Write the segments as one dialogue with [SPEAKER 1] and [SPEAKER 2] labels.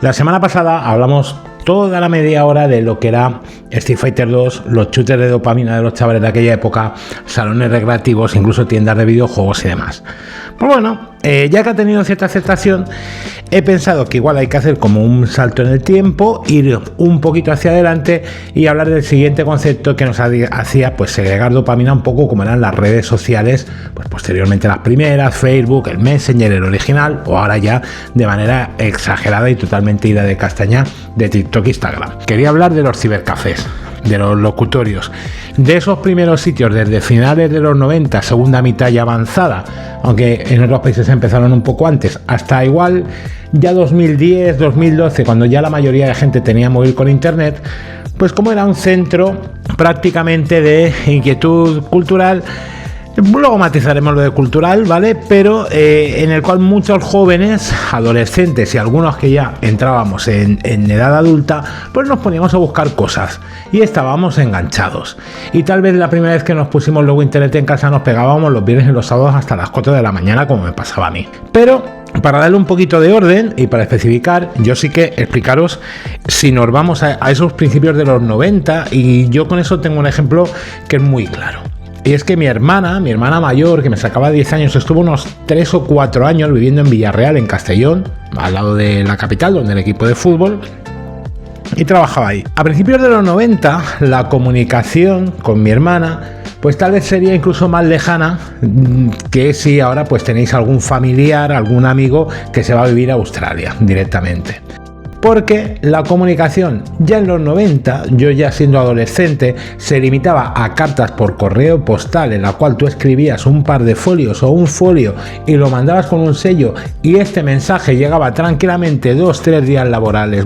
[SPEAKER 1] La semana pasada hablamos toda la media hora de lo que era Street Fighter 2, los shooters de dopamina de los chavales de aquella época, salones recreativos, incluso tiendas de videojuegos y demás. Pues bueno, ya que ha tenido cierta aceptación, he pensado que igual hay que hacer como un salto en el tiempo, ir un poquito hacia adelante y hablar del siguiente concepto que nos hacía pues segregar dopamina un poco como eran las redes sociales, pues posteriormente las primeras, Facebook, el Messenger, el original, o ahora ya de manera exagerada y totalmente ida de castaña de TikTok e Instagram. Quería hablar de los cibercafés, de los locutorios, de esos primeros sitios desde finales de los 90, segunda mitad ya avanzada, aunque en otros países empezaron un poco antes, hasta igual ya 2010, 2012, cuando ya la mayoría de gente tenía móvil con internet, pues como era un centro prácticamente de inquietud cultural. Luego matizaremos lo de cultural, ¿vale? Pero en el cual muchos jóvenes, adolescentes y algunos que ya entrábamos en edad adulta, pues nos poníamos a buscar cosas y estábamos enganchados. Y tal vez la primera vez que nos pusimos luego internet en casa nos pegábamos los viernes y los sábados hasta las 4 de la mañana, como me pasaba a mí. Pero para darle un poquito de orden y para especificar, yo sí que explicaros si nos vamos a esos principios de los 90, y yo con eso tengo un ejemplo que es muy claro. Y es que mi hermana mayor, que me sacaba 10 años, estuvo unos 3 o 4 años viviendo en Villarreal, en Castellón, al lado de la capital, donde el equipo de fútbol, y trabajaba ahí. A principios de los 90, la comunicación con mi hermana, pues tal vez sería incluso más lejana que si ahora pues tenéis algún familiar, algún amigo que se va a vivir a Australia directamente. Porque la comunicación ya en los 90, yo ya siendo adolescente, se limitaba a cartas por correo postal en la cual tú escribías un par de folios o un folio y lo mandabas con un sello, y este mensaje llegaba tranquilamente 2-3 días laborables,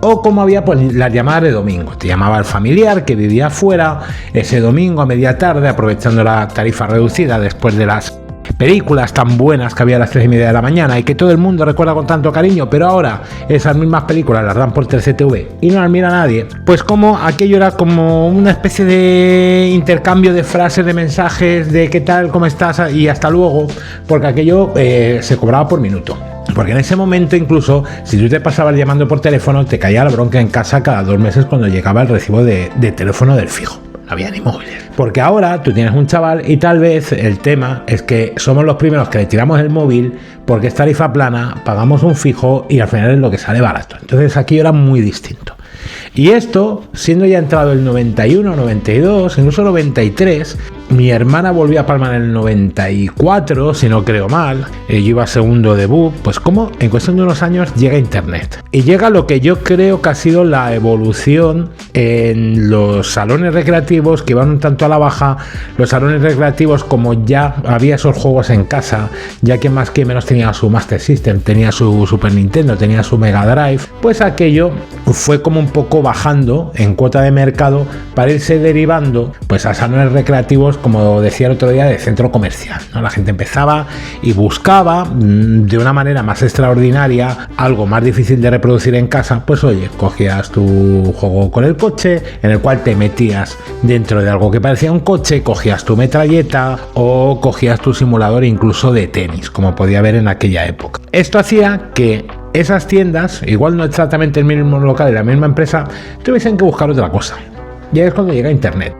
[SPEAKER 1] o como había pues las llamadas de domingo. Te llamaba el familiar que vivía fuera ese domingo a media tarde, aprovechando la tarifa reducida después de las películas tan buenas que había a las 3:30 de la mañana y que todo el mundo recuerda con tanto cariño, pero ahora esas mismas películas las dan por 3CTV y no las mira nadie. Pues como aquello era como una especie de intercambio de frases, de mensajes, de qué tal, cómo estás y hasta luego, porque aquello se cobraba por minuto. Porque en ese momento incluso, si tú te pasabas llamando por teléfono, te caía la bronca en casa cada 2 meses cuando llegaba el recibo de teléfono del fijo. No había ni móviles. Porque ahora tú tienes un chaval y tal vez el tema es que somos los primeros que le tiramos el móvil porque es tarifa plana, pagamos un fijo y al final es lo que sale barato. Entonces aquí era muy distinto. Y esto, siendo ya entrado el 91, 92, incluso 93, mi hermana volvió a Palma en el 94, si no creo mal, yo iba a segundo debut, pues como en cuestión de unos años llega internet. Y llega lo que yo creo que ha sido la evolución en los salones recreativos, que iban un tanto a la baja. Los salones recreativos, como ya había esos juegos en casa, ya que más que menos tenía su Master System, tenía su Super Nintendo, tenía su Mega Drive, pues aquello fue como un poco bajando en cuota de mercado para irse derivando pues a salones recreativos, como decía el otro día, de centro comercial, ¿no? La gente empezaba y buscaba de una manera más extraordinaria algo más difícil de reproducir en casa. Pues oye, cogías tu juego con el coche, en el cual te metías dentro de algo que parecía un coche, cogías tu metralleta o cogías tu simulador incluso de tenis, como podía haber en aquella época. Esto hacía que esas tiendas, igual no exactamente el mismo local de la misma empresa, tuviesen que buscar otra cosa. Y ahí es cuando llega internet.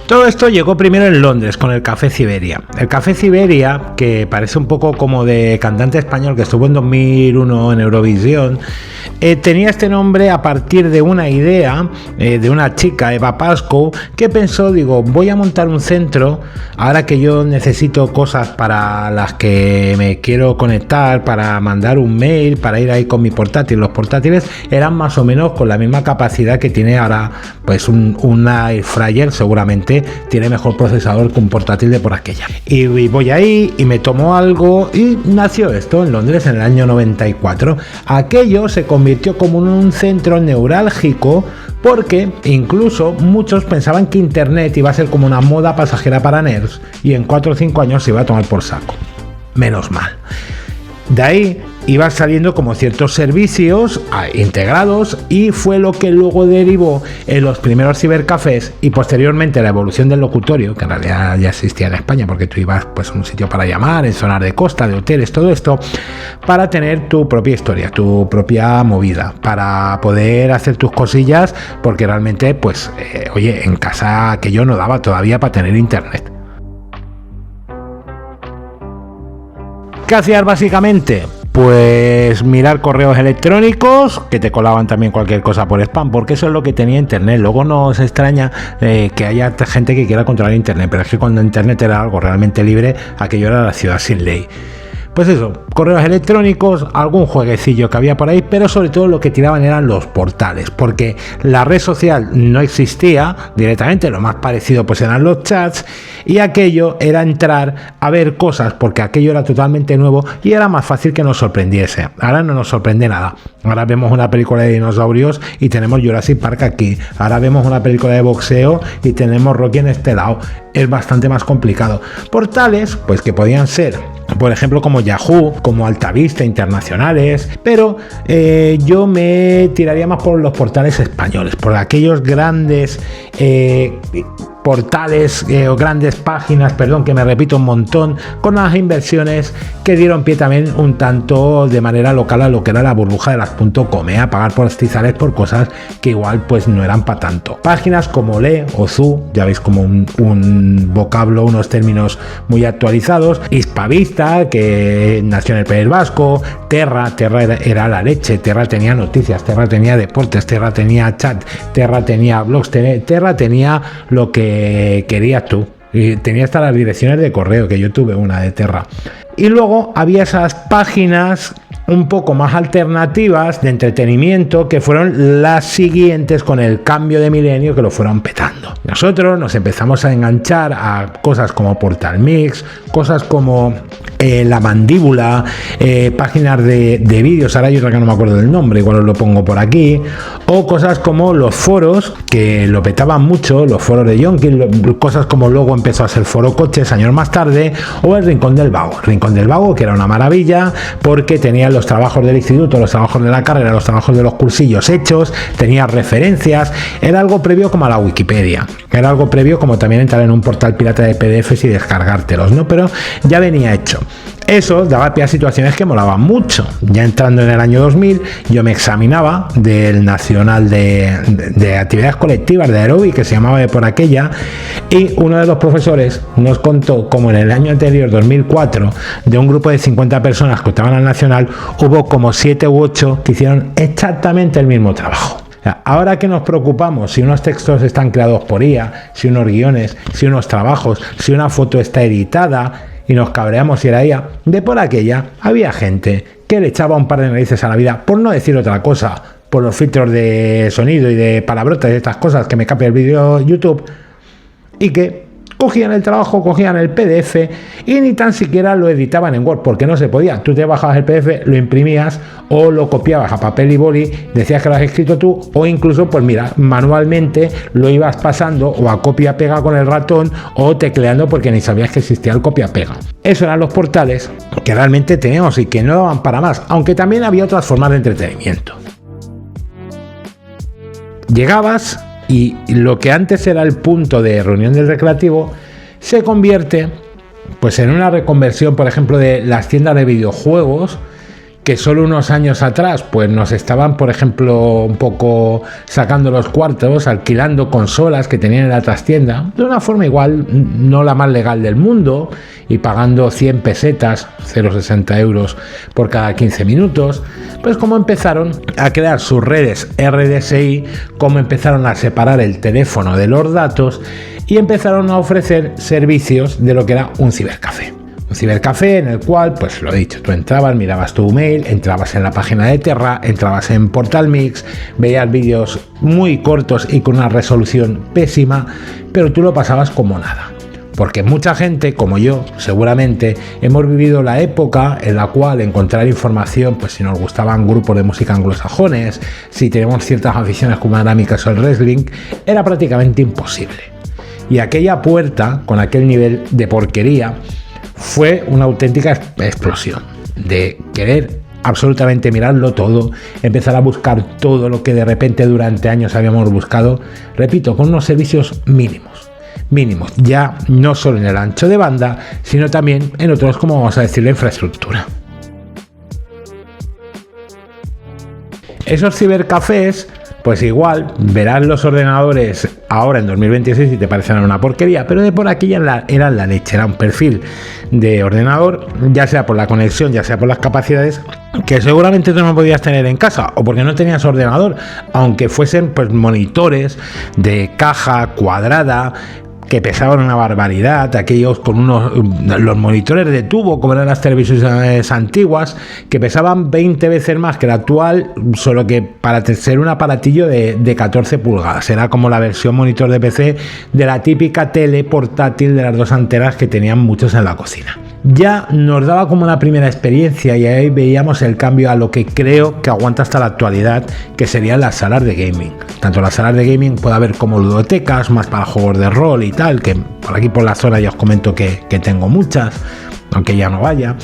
[SPEAKER 1] Todo esto llegó primero en Londres con el Café Siberia. El Café Siberia, que parece un poco como de cantante español que estuvo en 2001 en Eurovisión, tenía este nombre a partir de una idea de una chica, Eva Pascoe, que pensó, voy a montar un centro, ahora que yo necesito cosas para las que me quiero conectar, para mandar un mail, para ir ahí con mi portátil. Los portátiles eran más o menos con la misma capacidad que tiene ahora pues un air fryer, seguramente tiene mejor procesador que un portátil de por aquella. Y voy ahí y me tomo algo y nació esto en Londres en el año 94. Aquello se convirtió como en un centro neurálgico porque incluso muchos pensaban que internet iba a ser como una moda pasajera para nerds y en 4 o 5 años se iba a tomar por saco. Menos mal. De ahí iban saliendo como ciertos servicios integrados, y fue lo que luego derivó en los primeros cibercafés y posteriormente la evolución del locutorio, que en realidad ya existía en España, porque tú ibas pues a un sitio para llamar, en zonas de costa, de hoteles, todo esto, para tener tu propia historia, tu propia movida, para poder hacer tus cosillas, porque realmente pues oye, en casa aquello no daba todavía para tener internet. ¿Qué hacías básicamente? Pues mirar correos electrónicos, que te colaban también cualquier cosa por spam, porque eso es lo que tenía internet. Luego no os extraña que haya gente que quiera controlar internet, pero es que cuando internet era algo realmente libre, aquello era la ciudad sin ley. Pues eso, correos electrónicos, algún jueguecillo que había por ahí, pero sobre todo lo que tiraban eran los portales, porque la red social no existía directamente, lo más parecido pues eran los chats, y aquello era entrar a ver cosas, porque aquello era totalmente nuevo y era más fácil que nos sorprendiese. Ahora no nos sorprende nada. Ahora vemos una película de dinosaurios y tenemos Jurassic Park aquí. Ahora vemos una película de boxeo y tenemos Rocky en este lado. Es bastante más complicado. Portales, pues que podían ser, por ejemplo, como Yahoo, como Altavista, internacionales, pero yo me tiraría más por los portales españoles, por aquellos grandes portales o grandes páginas, perdón, que me repito un montón, con las inversiones que dieron pie también un tanto de manera local a lo que era la burbuja de las .com, a pagar por pastizales por cosas que igual pues no eran para tanto. Páginas como Le o Zu, ya veis como un vocablo, unos términos muy actualizados. Hispavista, que nació en el País Vasco. Terra era la leche. Terra tenía noticias, Terra tenía deportes, Terra tenía chat, Terra tenía blogs, Terra tenía lo que querías tú, y tenía hasta las direcciones de correo, que yo tuve una de Terra. Y luego había esas páginas un poco más alternativas de entretenimiento, que fueron las siguientes con el cambio de milenio, que lo fueron petando. Nosotros nos empezamos a enganchar a cosas como Portal Mix, cosas como La Mandíbula, páginas de vídeos, ahora hay otra que no me acuerdo del nombre, igual os lo pongo por aquí, o cosas como los foros, que lo petaban mucho, los foros de Yonki, cosas como luego empezó a ser Foro Coches años más tarde, o el Rincón del Vago, que era una maravilla, porque tenía los trabajos del instituto, los trabajos de la carrera, los trabajos de los cursillos hechos, tenía referencias, era algo previo como a la Wikipedia, era algo previo como también entrar en un portal pirata de PDFs y descargártelos, ¿no? Pero ya venía hecho. Eso daba pie a situaciones que molaban mucho. Ya entrando en el año 2000, yo me examinaba del Nacional de Actividades Colectivas de Aeróbic, que se llamaba de por aquella, y uno de los profesores nos contó como en el año anterior, 2004, de un grupo de 50 personas que estaban al Nacional, hubo como 7 u 8 que hicieron exactamente el mismo trabajo. Ahora que nos preocupamos si unos textos están creados por IA, si unos guiones, si unos trabajos, si una foto está editada, y nos cabreamos si era ella, de por aquella había gente que le echaba un par de narices a la vida, por no decir otra cosa, por los filtros de sonido y de palabrotas y estas cosas que me capea el vídeo YouTube, y que cogían el trabajo, cogían el PDF y ni tan siquiera lo editaban en Word, porque no se podía. Tú te bajabas el PDF, lo imprimías o lo copiabas a papel y boli, decías que lo has escrito tú, o incluso, pues mira, manualmente lo ibas pasando o a copia-pega con el ratón o tecleando, porque ni sabías que existía el copia-pega. Eso eran los portales que realmente teníamos y que no daban para más, aunque también había otras formas de entretenimiento. Llegabas y lo que antes era el punto de reunión del recreativo se convierte pues en una reconversión, por ejemplo, de las tiendas de videojuegos, que solo unos años atrás pues nos estaban, por ejemplo, un poco sacando los cuartos, alquilando consolas que tenían en la trastienda, de una forma igual no la más legal del mundo, y pagando 100 pesetas, 0,60 euros por cada 15 minutos, pues como empezaron a crear sus redes RDSI, como empezaron a separar el teléfono de los datos y empezaron a ofrecer servicios de lo que era un cibercafé. Un cibercafé en el cual, pues lo he dicho, tú entrabas, mirabas tu email, entrabas en la página de Terra, entrabas en Portal Mix, veías vídeos muy cortos y con una resolución pésima, pero tú lo pasabas como nada. Porque mucha gente, como yo, seguramente, hemos vivido la época en la cual encontrar información, pues si nos gustaban grupos de música anglosajones, si tenemos ciertas aficiones como era mi caso el wrestling, era prácticamente imposible. Y aquella puerta, con aquel nivel de porquería, fue una auténtica explosión de querer absolutamente mirarlo todo, empezar a buscar todo lo que de repente durante años habíamos buscado, repito, con unos servicios mínimos, ya no solo en el ancho de banda, sino también en otros, como vamos a decir, la infraestructura. Esos cibercafés, pues igual, verás los ordenadores ahora en 2026 y te parecerán una porquería, pero de por aquí ya eran la leche, era un perfil de ordenador, ya sea por la conexión, ya sea por las capacidades, que seguramente tú no podías tener en casa, o porque no tenías ordenador, aunque fuesen pues monitores de caja cuadrada, que pesaban una barbaridad, aquellos con los monitores de tubo, como eran las televisiones antiguas, que pesaban 20 veces más que el actual, solo que para ser un aparatillo de 14 pulgadas, era como la versión monitor de PC de la típica tele portátil de las 2 antenas que tenían muchos en la cocina. Ya nos daba como una primera experiencia y ahí veíamos el cambio a lo que creo que aguanta hasta la actualidad, que serían las salas de gaming. Tanto las salas de gaming puede haber como ludotecas, más para juegos de rol y tal, que por aquí por la zona ya os comento que tengo muchas, aunque ya no vaya.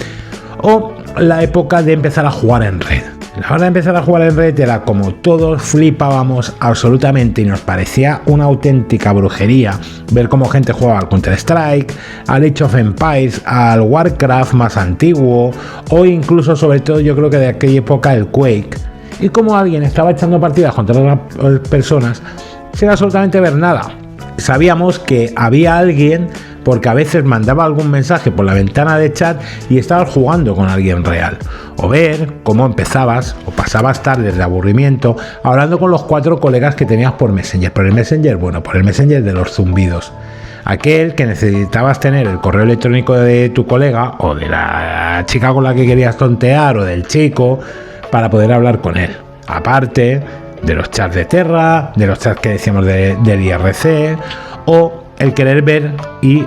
[SPEAKER 1] O la época de empezar a jugar en red. La hora de empezar a jugar en red era como todos flipábamos absolutamente y nos parecía una auténtica brujería ver cómo gente jugaba al Counter-Strike, al Age of Empires, al Warcraft más antiguo, o incluso, sobre todo, yo creo que de aquella época, el Quake, y como alguien estaba echando partidas contra otras personas sin absolutamente ver nada. Sabíamos que había alguien porque a veces mandaba algún mensaje por la ventana de chat y estabas jugando con alguien real, o ver cómo empezabas o pasabas tardes de aburrimiento hablando con los 4 colegas que tenías por Messenger. Por el Messenger, bueno, por el Messenger de los zumbidos, aquel que necesitabas tener el correo electrónico de tu colega o de la chica con la que querías tontear o del chico para poder hablar con él, aparte de los chats de Terra, de los chats que decíamos del IRC, o el querer ver y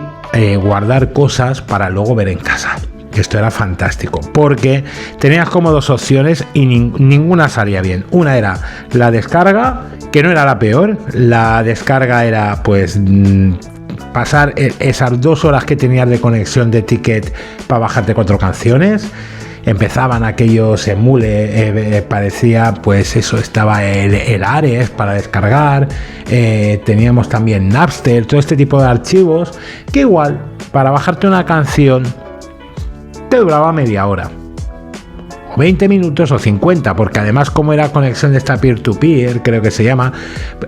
[SPEAKER 1] guardar cosas para luego ver en casa. Esto era fantástico porque tenías como 2 opciones y ninguna salía bien. Una era la descarga, que no era la peor. La descarga era pues pasar esas 2 horas que tenías de conexión de ticket para bajarte 4 canciones. Empezaban aquellos emule, parecía pues eso, estaba el Ares para descargar, teníamos también Napster, todo este tipo de archivos que igual para bajarte una canción te duraba media hora, o 20 minutos o 50, porque además como era conexión de esta peer-to-peer, creo que se llama,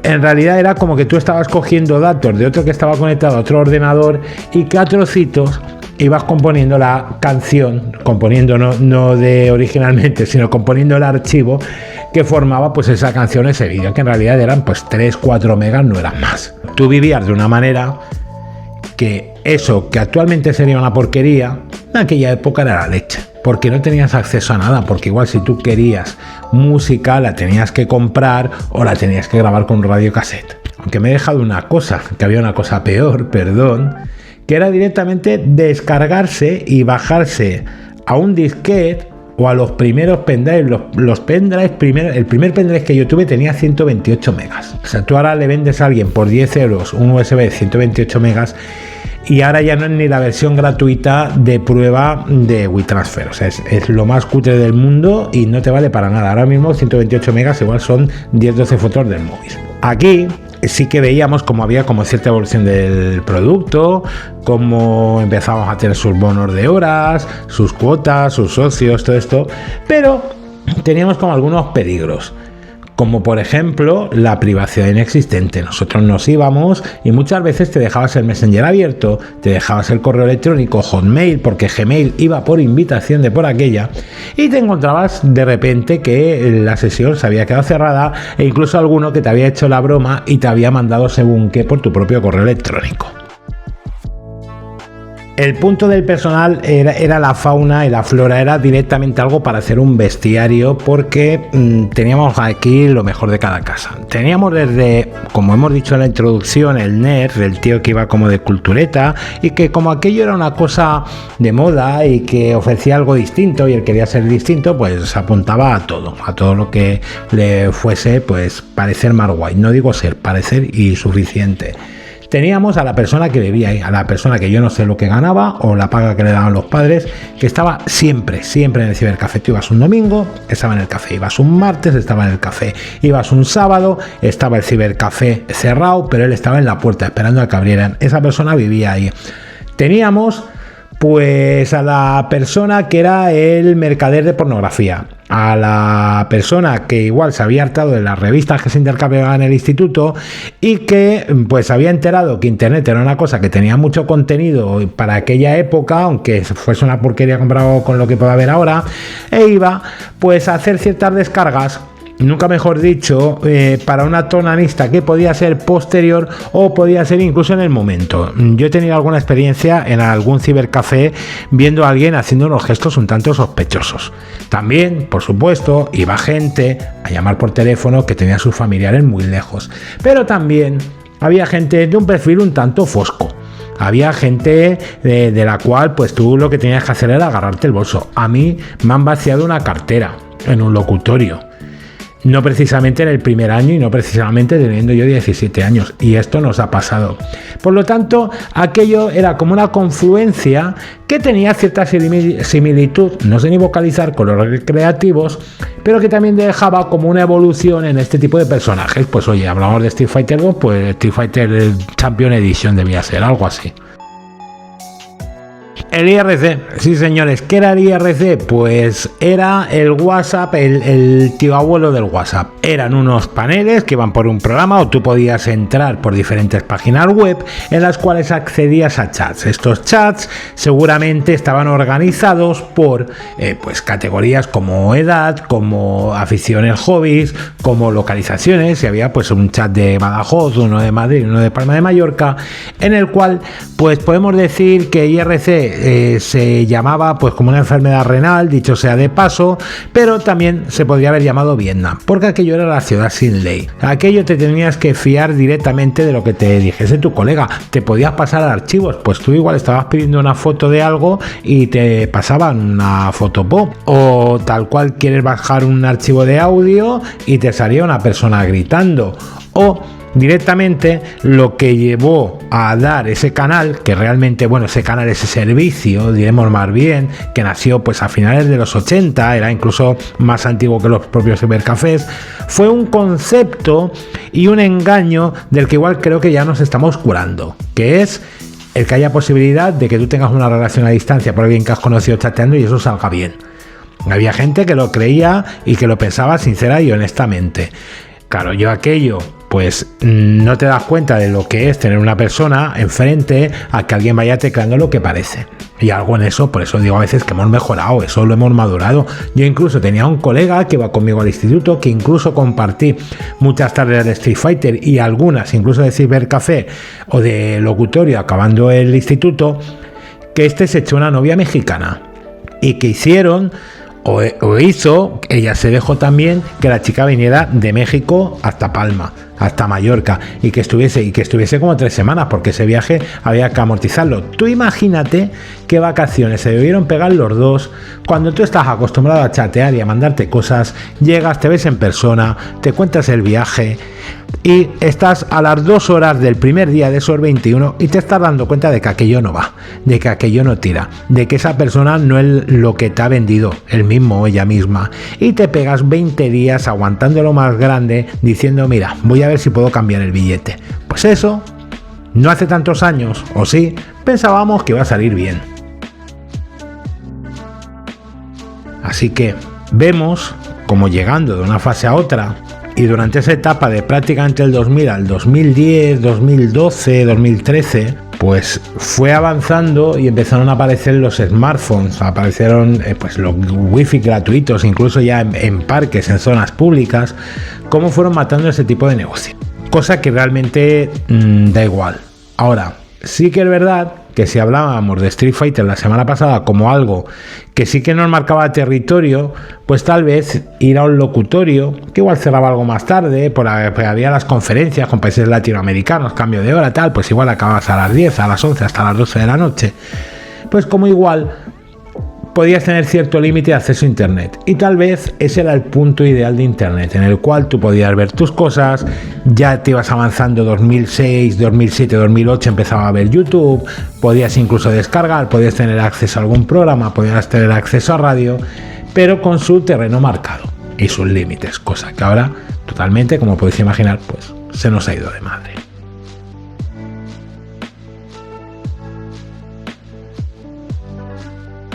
[SPEAKER 1] en realidad era como que tú estabas cogiendo datos de otro que estaba conectado a otro ordenador y que a trocitos ibas componiendo la canción, componiendo no de originalmente, sino componiendo el archivo que formaba pues esa canción, ese vídeo, que en realidad eran pues 3-4 megas, no eran más. Tú vivías de una manera que eso, que actualmente sería una porquería, en aquella época era la leche, porque no tenías acceso a nada, porque igual si tú querías música la tenías que comprar o la tenías que grabar con un radiocassette. Aunque me he dejado una cosa, que había una cosa peor, perdón, que era directamente descargarse y bajarse a un disquete o a los primeros pendrives. Los pendrives, el primer pendrive que yo tuve tenía 128 megas. O sea, tú ahora le vendes a alguien por 10 euros un USB de 128 megas y ahora ya no es ni la versión gratuita de prueba de WeTransfer. O sea, es lo más cutre del mundo y no te vale para nada. Ahora mismo 128 megas igual son 10-12 fotos del móvil. Aquí sí que veíamos como había como cierta evolución del producto, cómo empezábamos a tener sus bonos de horas, sus cuotas, sus socios, todo esto, pero teníamos como algunos peligros, como por ejemplo la privacidad inexistente. Nosotros nos íbamos y muchas veces te dejabas el Messenger abierto, te dejabas el correo electrónico Hotmail, porque Gmail iba por invitación de por aquella, y te encontrabas de repente que la sesión se había quedado cerrada e incluso alguno que te había hecho la broma y te había mandado según qué por tu propio correo electrónico. El punto del personal era la fauna y la flora, era directamente algo para hacer un bestiario, porque teníamos aquí lo mejor de cada casa. Teníamos desde, como hemos dicho en la introducción, el nerd, el tío que iba como de cultureta y que como aquello era una cosa de moda y que ofrecía algo distinto y él quería ser distinto, pues apuntaba a todo lo que le fuese pues parecer más guay. No digo ser, parecer y suficiente. teníamos a la persona que vivía ahí, a la persona que yo no sé lo que ganaba o la paga que le daban los padres, que estaba siempre en el cibercafé. Tú ibas un domingo, estaba en el café, ibas un martes, estaba en el café, ibas un sábado, estaba el cibercafé cerrado, pero él estaba en la puerta esperando a que abrieran. Esa persona vivía ahí. Teníamos pues a la persona que era el mercader de pornografía, a la persona que igual se había hartado de las revistas que se intercambiaban en el instituto y que pues había enterado que internet era una cosa que tenía mucho contenido para aquella época, aunque fuese una porquería comparado con lo que puede haber ahora, e iba pues a hacer ciertas descargas, nunca mejor dicho, para una tonalista que podía ser posterior o podía ser incluso en el momento. Yo he tenido alguna experiencia en algún cibercafé viendo a alguien haciendo unos gestos un tanto sospechosos. También, por supuesto, iba gente a llamar por teléfono que tenía a sus familiares muy lejos. Pero también había gente de un perfil un tanto fosco. Había gente de la cual pues tú lo que tenías que hacer era agarrarte el bolso. A mí me han vaciado una cartera en un locutorio. No precisamente en el primer año y no precisamente teniendo yo 17 años. Y esto nos ha pasado. Por lo tanto, aquello era como una confluencia que tenía cierta similitud, no sé ni vocalizar, con los recreativos, pero que también dejaba como una evolución en este tipo de personajes. Pues oye, hablamos de Street Fighter 2, pues Street Fighter Champion Edition debía ser, algo así. El IRC, sí señores, ¿qué era el IRC? Pues era el WhatsApp, el tío abuelo del WhatsApp. Eran unos paneles que iban por un programa o tú podías entrar por diferentes páginas web en las cuales accedías a chats. Estos chats seguramente estaban organizados por pues categorías como edad, como aficiones, hobbies, como localizaciones. Y había pues un chat de Badajoz, uno de Madrid, uno de Palma de Mallorca, en el cual pues podemos decir que IRC se llamaba pues como una enfermedad renal, dicho sea de paso, pero también se podría haber llamado Vietnam, porque aquello era la ciudad sin ley. Aquello te tenías que fiar directamente de lo que te dijese tu colega. Te podías pasar archivos, pues tú igual estabas pidiendo una foto de algo y te pasaban una foto pop, o tal cual quieres bajar un archivo de audio y te salía una persona gritando, o directamente lo que llevó a dar ese canal, que realmente, bueno, ese canal, ese servicio, diremos más bien, que nació pues a finales de los 80, era incluso más antiguo que los propios cibercafés, fue un concepto y un engaño del que igual creo que ya nos estamos curando, que es el que haya posibilidad de que tú tengas una relación a distancia por alguien que has conocido chateando y eso salga bien. Había gente que lo creía y que lo pensaba sincera y honestamente. Claro, yo aquello, pues no te das cuenta de lo que es tener una persona enfrente a que alguien vaya tecleando lo que parece. Y algo en eso, por eso digo a veces que hemos mejorado, eso lo hemos madurado. Yo incluso tenía un colega que iba conmigo al instituto, que incluso compartí muchas tardes de Street Fighter y algunas incluso de cibercafé o de locutorio acabando el instituto, que este se echó una novia mexicana y que hicieron... O hizo, ella se dejó también que la chica viniera de México hasta Palma, hasta Mallorca, y que estuviese como 3 semanas, porque ese viaje había que amortizarlo. Tú imagínate qué vacaciones se debieron pegar los dos cuando tú estás acostumbrado a chatear y a mandarte cosas, llegas, te ves en persona, te cuentas el viaje y estás a las 2 horas del primer día de esos 21 y te estás dando cuenta de que aquello no va, de que aquello no tira, de que esa persona no es lo que te ha vendido, él mismo o ella misma, y te pegas 20 días aguantando lo más grande diciendo, mira, voy a ver si puedo cambiar el billete. Pues eso, no hace tantos años, o sí, pensábamos que iba a salir bien. Así que vemos como llegando de una fase a otra, y durante esa etapa de prácticamente el 2000 al 2010, 2012, 2013, pues fue avanzando y empezaron a aparecer los smartphones, aparecieron pues los wifi gratuitos, incluso ya en parques, en zonas públicas, cómo fueron matando ese tipo de negocio. Cosa que realmente da igual. Ahora, sí que es verdad que si hablábamos de Street Fighter la semana pasada como algo que sí que nos marcaba territorio, pues tal vez ir a un locutorio, que igual cerraba algo más tarde, pues había las conferencias con países latinoamericanos, cambio de hora, tal, pues igual acabas a las 10, a las 11, hasta las 12 de la noche. Pues como igual podías tener cierto límite de acceso a internet, y tal vez ese era el punto ideal de internet, en el cual tú podías ver tus cosas. Ya te ibas avanzando, 2006, 2007, 2008 empezaba a ver YouTube, podías incluso descargar, podías tener acceso a algún programa, podías tener acceso a radio, pero con su terreno marcado y sus límites, cosa que ahora totalmente, como podéis imaginar, pues se nos ha ido de madre.